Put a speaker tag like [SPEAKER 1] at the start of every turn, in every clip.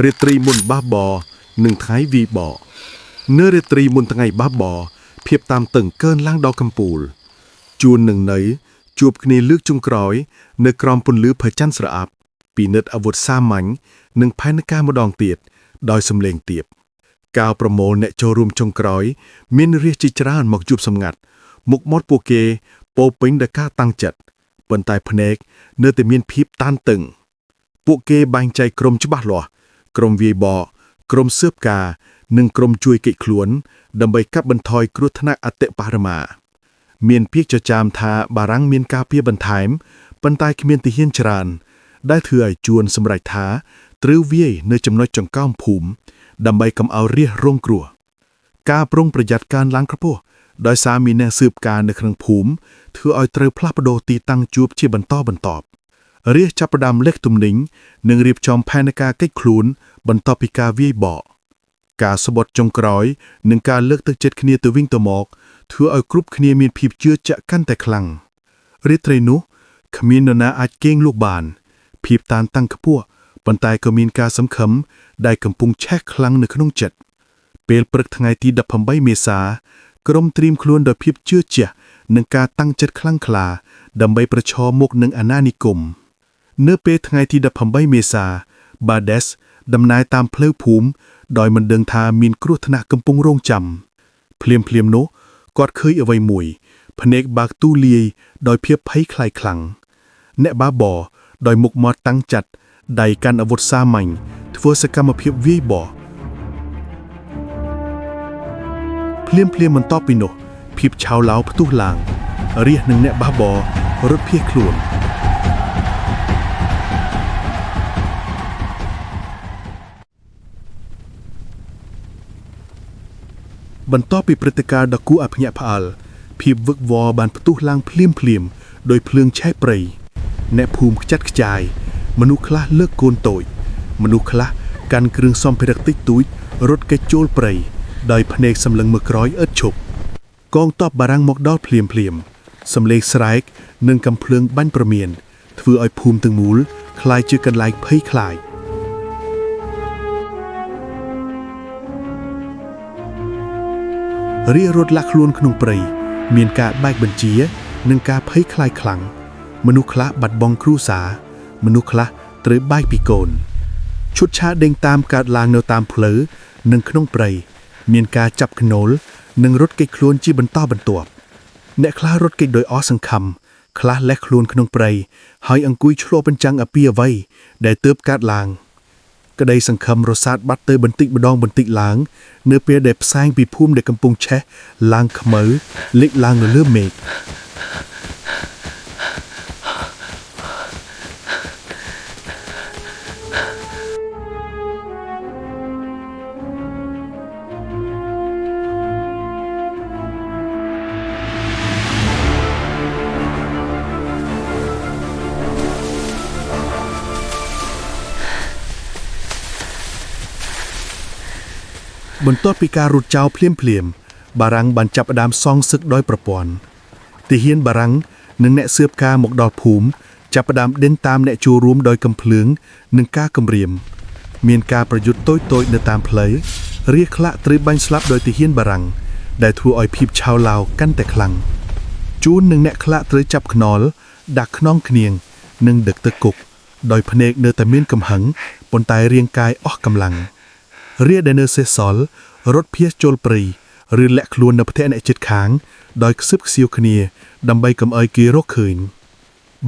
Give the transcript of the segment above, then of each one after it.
[SPEAKER 1] រាត្រីមុនបះបោនឹងថ្ងៃវីបោនៅរាត្រីមុនថ្ងៃបះបោភាពតាមតឹងកើនឡើងដល់កំពូលជួននឹងនៅជួបគ្នាលើកចុងក្រោយនៅក្រោមពន្លឺព្រះច័ន្ទស្រអាប់ពិនិត្យអាវុធសាមញ្ញនិងផែនការម្ដងទៀតដោយសំឡេងទាបកាវប្រមូលអ្នកចូលរួមចុងក្រោយមានរាជជាច្រើនមកជួបសម្ងាត់មុខមាត់ពួកគេពោពេញដោយការតាំងចិត្តប៉ុន្តែភ្នែកនៅតែមានភាពតានតឹងពួកគេបែងចែកក្រុមច្បាស់លាស់ក្រុមវាយបកក្រុមស៊ើបការនិងក្រុមជួយកិច្ចខ្លួនដើម្បីកាត់បន្ថយគ្រោះថ្នាក់អតិបរមាមានពាក្យចចាមថាបារាំងមានការពារបន្ថែមប៉ុន្តែគ្មានទាហានច្រើនដែលធ្វើឲ្យជួនសម្រេចថាត្រូវវាយនៅចំណុចចង្កោមភូមិដើម្បីកុំឲ្យរាស្ត្ររងគ្រោះការប្រុងប្រយ័ត្នការឡើងខ្ពស់ដោយសារមានអ្នកស៊ើបការនៅក្នុងភូមិធ្វើឲ្យត្រូវផ្លាស់ប្ដូរទីតាំងជួបជាបន្តបន្ទាប់រាស្ត្រចាប់ផ្ដើមលេខទំនិញនិងរៀបចំផែនការកិច្ចខ្លួនបន្ទាប់ពីការវាយបកការស្បត់ចុងក្រោយនិងការលើកទឹកចិត្តគ្នាទៅវិញទៅមកធ្វើឲ្យគ្រប់គ្នាមានភាពជឿជាក់កាន់តែខ្លាំងរាត្រីនោះគ្មាននរណាអាចគេងលក់បានភាពតានតឹងខ្ពស់ប៉ុន្តែក៏មានការសង្ឃឹមដែលកំពុងឆេះខ្លាំងនៅក្នុងចិត្តពេលព្រឹកថ្ងៃទី18មេសាក្រុមត្រៀមខ្លួនដោយភាពជឿជាក់និងការតាំងចិត្តខ្លាំងក្លាដើម្បីប្រឈមមុខនឹងអាណានិគមនៅពេលថ្ងៃទី18មេសាបាដេសដំណើរតាមផ្លូវភូមិដោយមិនដឹងថាមានគ្រោះថ្នាក់កំពុងរងចាំភ្លាមនោះគាត់ឃើញអ្វីមួយភ្នែកបើកទូលាយដោយភាពភ័យខ្លាចខ្លាំងអ្នកបាបរដោយមុខមាត់តាំងចាត់ដៃកាន់អាវុធសាមញ្ញធ្វើសកម្មភាពវាយបកភ្លាមបន្ទាប់ពីនោះភាពឆាវឡៅផ្ទុះឡើងរាជនិងអ្នកបះបររត់ភៀសខ្លួនបន្ទាប់ពីព្រឹត្តិការណ៍ដ៏គួរឲ្យភ្ញាក់ផ្អើលភាពវឹកវរបានផ្ទុះឡើងភ្លាមដោយភ្លើងឆេះព្រៃអ្នកភូមិខ្ចាត់ខ្ចាយមនុស្សខ្លះលើកកូនតូចមនុស្សខ្លះកាន់គ្រឿងសម្ភារៈតិចតួចរត់គេចចូលព្រៃដោយភ្នែកសម្លឹងមើលក្រោយឥតឈប់កងទ័ពបារាំងមកដល់ភ្លាមសំឡេងស្រែកនិងកំភ្លើងបាញ់ប្រមានធ្វើឲ្យភូមិទាំងមូលคล้ายជាកន្លែងភ័យខ្លាចរារត់លាក់ខ្លួនក្នុងព្រៃមានការបែកបញ្ជានិងការភ័យខ្លាចខ្លាំងមនុស្សខ្លះបាត់បង់គ្រួសារមនុស្សខ្លះត្រូវបែកពីកូនឈុតឆាកដេញតាមកើតឡើងនៅតាមផ្លូវនិងក្នុងព្រៃមានការចាប់ខ្នូលនិងរត់គេចខ្លួនជាបន្តបន្ទាប់អ្នកខ្លះរត់គេចដោយអស់សង្ឃឹមខ្លះលេះខ្លួនក្នុងព្រៃហើយអង្គុយឆ្លុះបញ្ចាំងអំពីអ្វីដែលទើបកើតឡើងក្តីសង្ឃឹមរសាត់បាត់ទៅបន្តិចម្ដងបន្តិចឡើងនៅពេលដែលផ្សែងពីភូមិដែលកំពុងឆេះឡើងខ្មៅលេចឡើងនៅលើមេឃបន្ទាប់ពីការរត់ចោលភ្លាមបារាំងបានចាប់ផ្ដើមសងសឹកដោយប្រព័ន្ធទាហានបារាំងនិងអ្នកស៊ើបការមកដល់ភូមិចាប់ផ្ដើមដេញតាមអ្នកចូលរួមដោយកំភ្លើងនិងការគំរាមមានការប្រយុទ្ធតូចនៅតាមផ្លូវរាជខ្លះត្រូវបាញ់ស្លាប់ដោយទាហានបារាំងដែលធ្វើឲ្យភាពឆាវឡៅកាន់តែខ្លាំងជួននឹងអ្នកខ្លះត្រូវចាប់ខ្នល់ដាក់ខ្នងគ្នាងនិងដឹកទៅគុកដោយភ្នែកនៅតែមានកំហឹងប៉ុន្តែរាងកាយអស់កម្លាំងរាជដែលនៅសេសសល់រត់ភៀសចូលព្រៃឬលាក់ខ្លួននៅផ្ទះអ្នកជិតខាងដោយខ្សឹបខ្សៀវគ្នាដើម្បីកុំឲ្យគេរកឃើញ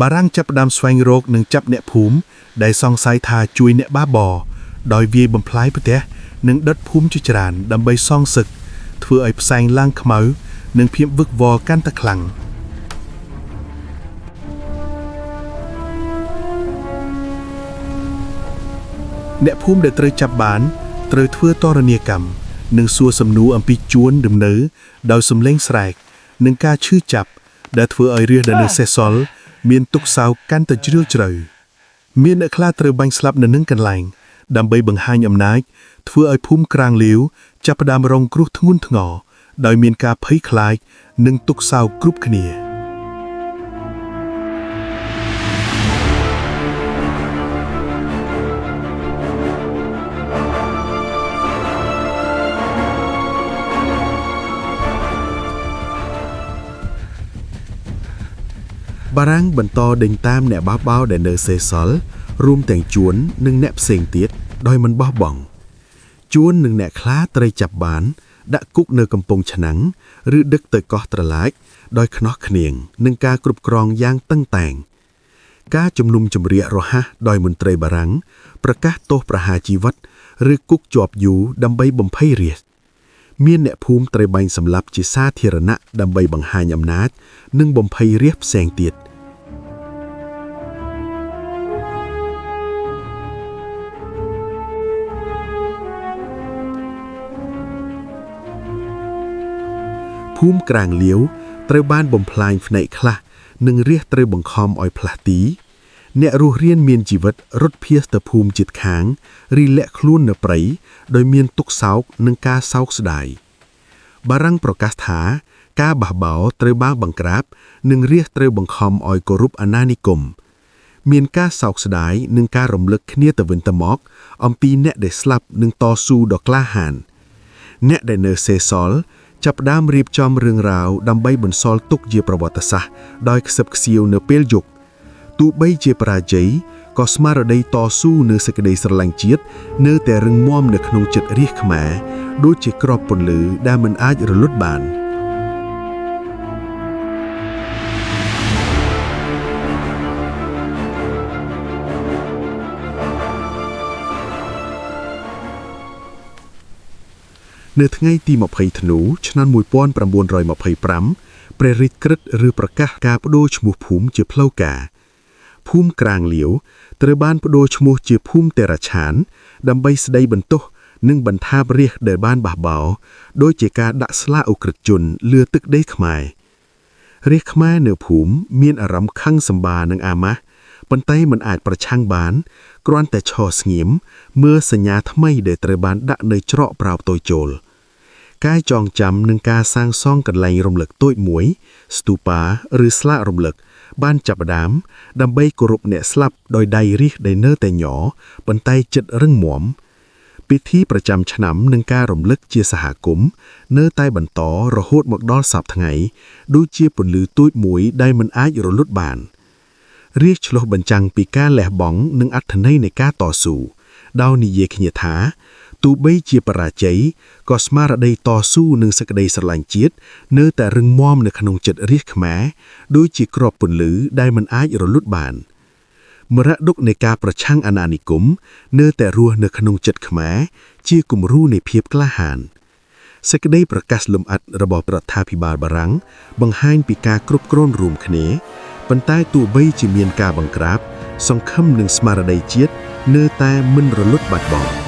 [SPEAKER 1] បារាំងចាប់ផ្ដើមស្វែងរកនិងចាប់អ្នកភូមិដែលសង្ស័យថាជួយអ្នកបាបរដោយវាយបំផ្លាញផ្ទះនិងដុតភូមិជាច្រើនដើម្បីសងសឹកធ្វើឲ្យផ្សែងឡើងខ្មៅនិងភាពវឹកវរកាន់តែខ្លាំងអ្នកភូមិដែលត្រូវចាប់បានត្រូវធ្វើតរនីកម្មនិងសួរសំណួរអំពីជួនដំណើរដោយសំឡេងស្រែកនិងការឈឺចាប់ដែលធ្វើឲ្យរាជដែលនៅសេសសល់មានទុក្ខសោកកាន់តែជ្រាលជ្រៅមានអ្នកខ្លះត្រូវបាញ់ស្លាប់នៅនឹងកន្លែងដើម្បីបង្ហាញអំណាចធ្វើឲ្យភូមិក្រាងលាវចាប់ផ្ដើមរងគ្រោះធ្ងន់ធ្ងរដោយមានការភ័យខ្លាចនិងទុក្ខសោកគ្រប់គ្នា រាំងបន្តដេញតាមអ្នកបះបោដែលនៅសេសល់រួមទាំងជួននិងអ្នកផ្សេងទៀតដោយមិនបោះបង់ជួននិងអ្នកខ្លះត្រូវចាប់បានដាក់គុកនៅកំពង់ឆ្នាំងឬដឹកទៅកោះត្រឡាចដោយខ្នោះខ្នៀងនិងការគ្រប់គ្រងយ៉ាងតឹងតែងការជំនុំជម្រះរហ័សដោយមន្ត្រីបារាំងប្រកាសទោសប្រហារជីវិតឬគុកជាប់យូរដើម្បីបំភ័យរាស្ត្រមានអ្នកភូមិត្រូវបាញ់សម្លាប់ជាសាធារណៈដើម្បីបង្ហាញអំណាចនិងបំភ័យរាស្ត្រផ្សេងទៀតភូមិក្រាងលាវត្រូវបានបំផ្លាញផ្នែកខ្លះនិងរាស្ត្រត្រូវបង្ខំឲ្យផ្លាស់ទីអ្នករស់រានមានជីវិតរត់ភៀសទៅភូមិជិតខាងឬលាក់ខ្លួននៅព្រៃដោយមានទុក្ខសោកនិងការសោកស្ដាយបារាំងប្រកាសថាការបះបោរត្រូវបានបង្ក្រាបនិងរាស្ត្រត្រូវបង្ខំឲ្យគោរពអាណានិគមមានការសោកស្ដាយនិងការរំលឹកគ្នាទៅវិញទៅមកអំពីអ្នកដែលស្លាប់និងតស៊ូដ៏ក្លាហានអ្នកដែលនៅសេសសល់ចាប់ផ្ដើមរៀបចំរឿងរ៉ាវដើម្បីបន្សល់ទុកជាប្រវត្តិសាស្ត្រដោយខ្សឹបខ្សៀវនៅពេលយប់ទោះបីជាបរាជ័យក៏ស្មារតីតស៊ូនិងសេចក្តីស្រឡាញ់ជាតិនៅតែរឹងមាំនៅក្នុងចិត្តរាស្ត្រខ្មែរដូចជាក្របពន្លឺដែលមិនអាចរលត់បាននៅថ្ងៃទី20ធ្នូឆ្នាំ1925ព្រះរាជក្រឹត្យឬប្រកាសការបដូរឈ្មោះភូមិជាផ្លូវការភូមិក្រាងលាវត្រូវបានបដូរឈ្មោះជាភូមិតេរឆានដើម្បីស្ដីបន្ទោសនិងបន្ថែមរាស្ត្រដែលបានបះបោរដោយជាការដាក់ស្លាកឧក្រិដ្ឋជនលើទឹកដីខ្មែររាស្ត្រខ្មែរនៅភូមិមានអារម្មណ៍ខឹងសម្បារនឹងអាម៉ាស់ប៉ុន្តែមិនអាចប្រឆាំងបានគ្រាន់តែឈរស្ងៀមមើលសញ្ញាថ្មីដែលត្រូវបានដាក់នៅច្រកប្រោបតូចចូលការចងចាំនឹងការសាងសង់កន្លែងរំលឹកតូចមួយស្ទូប៉ាឬស្លាករំលឹកបានចាប់ផ្ដើមដើម្បីគោរពអ្នកស្លាប់ដោយដៃរាស្ត្រដែលនៅតែញ័រប៉ុន្តែចិត្តរឹងមាំពិធីប្រចាំឆ្នាំនិងការរំលឹកជាសហគមន៍នៅតែបន្តរហូតមកដល់សព្វថ្ងៃដូចជាពន្លឺទូចមួយដែលមិនអាចរលត់បានរាស្ត្រឆ្លុះបញ្ចាំងពីការលះបង់និងអត្ថន័យនៃការតស៊ូដោយនិយាយគ្នាថាទោះបីជាបរាជ័យក៏ស្មារតីតស៊ូនិងសេចក្តីស្រឡាញ់ជាតិនៅតែរឹងមាំនៅក្នុងចិត្តរាស្ត្រខ្មែរដូចជាក្របពន្លឺដែលមិនអាចរលត់បានមរតកនៃការប្រឆាំងអាណានិគមនៅតែរស់នៅក្នុងចិត្តខ្មែរជាគំរូនៃភាពក្លាហានសេចក្តីប្រកាសលម្អិតរបស់រដ្ឋាភិបាលបារាំងបង្ហាញពីការគ្រប់គ្រងរួមគ្នាប៉ុន្តែទោះបីជាមានការបង្ក្រាបសង្ឃឹមនិងស្មារតីជាតិនៅតែមិនរលត់បាត់បង់